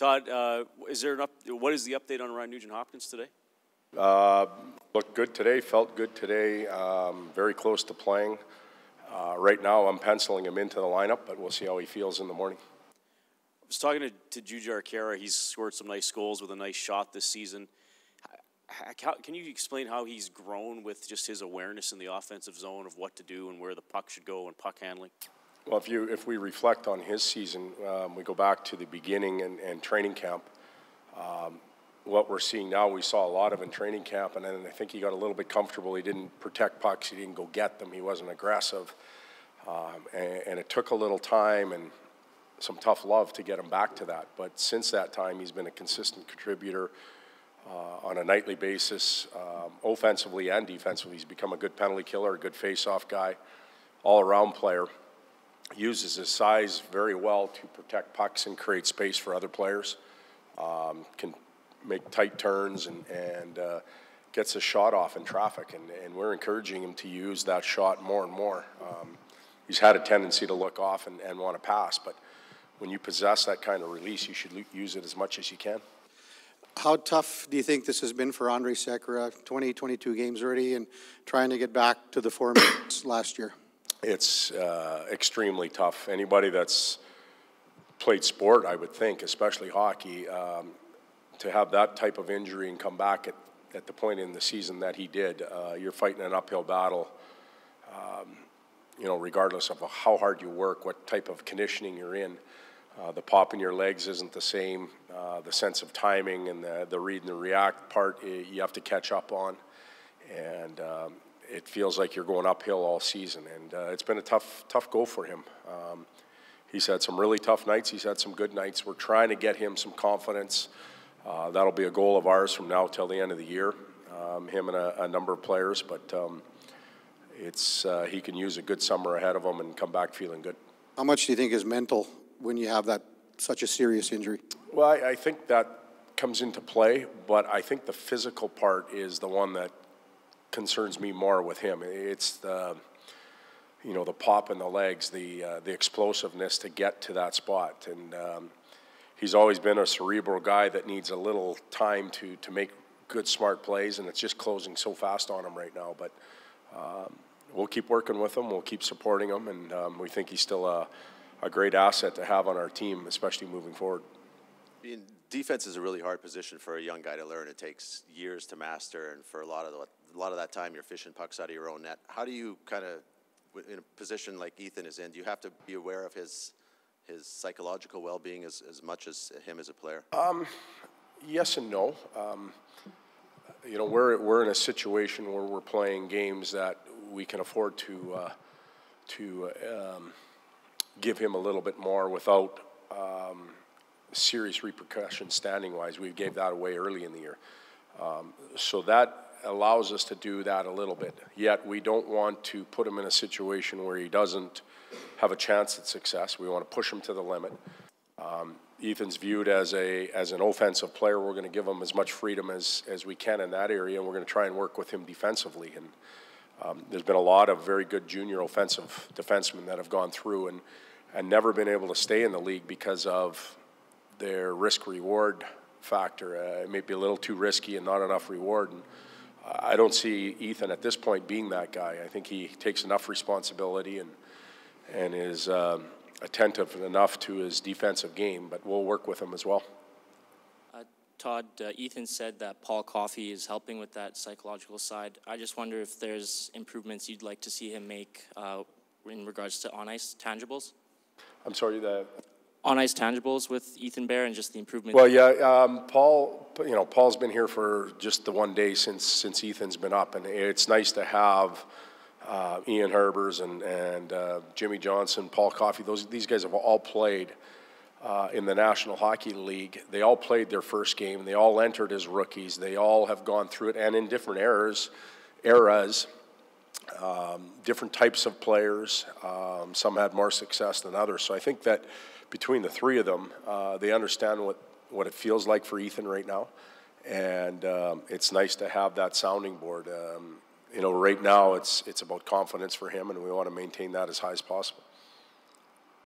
Todd, what is the update on Ryan Nugent-Hopkins today? Looked good today, felt good today, very close to playing. Right now I'm penciling him into the lineup, but we'll see how he feels in the morning. I was talking to Juju Arcara. He's scored some nice goals with a nice shot this season. Can you explain how he's grown with just his awareness in the offensive zone of what to do and where the puck should go and puck handling? Well, if we reflect on his season, we go back to the beginning and training camp. What we're seeing now, we saw a lot of in training camp, and then I think he got a little bit comfortable. He didn't protect pucks. He didn't go get them. He wasn't aggressive. And it took a little time and some tough love to get him back to that. But since that time, he's been a consistent contributor on a nightly basis, offensively and defensively. He's become a good penalty killer, a good face-off guy, all-around player. Uses his size very well to protect pucks and create space for other players. Can make tight turns and gets a shot off in traffic, and we're encouraging him to use that shot more and more. He's had a tendency to look off and want to pass, but when you possess that kind of release, you should use it as much as you can. How tough do you think this has been for Andre Sekera? 22 games already and trying to get back to the formats last year. It's extremely tough. Anybody that's played sport, I would think, especially hockey, to have that type of injury and come back at the point in the season that he did, you're fighting an uphill battle, regardless of how hard you work, what type of conditioning you're in. The pop in your legs isn't the same. The sense of timing and the read and the react part, you have to catch up on. And it feels like you're going uphill all season. And it's been a tough go for him. He's had some really tough nights. He's had some good nights. We're trying to get him some confidence. That'll be a goal of ours from now till the end of the year, him and a number of players. But he can use a good summer ahead of him and come back feeling good. How much do you think is mental when you have such a serious injury? Well, I think that comes into play, but I think the physical part is the one that concerns me more with him. It's the pop in the legs, the explosiveness to get to that spot. And he's always been a cerebral guy that needs a little time to make good, smart plays, and it's just closing so fast on him right now. But we'll keep working with him. We'll keep supporting him, and we think he's still a great asset to have on our team, especially moving forward. Defense is a really hard position for a young guy to learn. It takes years to master, and for a lot of that time, you're fishing pucks out of your own net. How do you kind of, in a position like Ethan is in, do you have to be aware of his psychological well-being as much as him as a player? Yes and no. We're in a situation where we're playing games that we can afford to give him a little bit more without serious repercussions standing-wise. We gave that away early in the year. So that allows us to do that a little bit. Yet we don't want to put him in a situation where he doesn't have a chance at success. We want to push him to the limit. Ethan's viewed as an offensive player. We're going to give him as much freedom as we can in that area, and we're going to try and work with him defensively. And there's been a lot of very good junior offensive defensemen that have gone through and never been able to stay in the league because of their risk-reward factor. It may be a little too risky and not enough reward. And I don't see Ethan at this point being that guy. I think he takes enough responsibility and is attentive enough to his defensive game, but we'll work with him as well. Todd, Ethan said that Paul Coffey is helping with that psychological side. I just wonder if there's improvements you'd like to see him make in regards to on-ice tangibles? I'm sorry, on-ice tangibles with Ethan Bear and just the improvement. Well, yeah, Paul's been here for just the one day since Ethan's been up, and it's nice to have Ian Herbers and Jimmy Johnson, Paul Coffey. These guys have all played in the National Hockey League. They all played their first game. They all entered as rookies. They all have gone through it, and in different eras, different types of players. Some had more success than others. So I think that between the three of them, they understand what it feels like for Ethan right now. And it's nice to have that sounding board. Right now it's about confidence for him, and we want to maintain that as high as possible.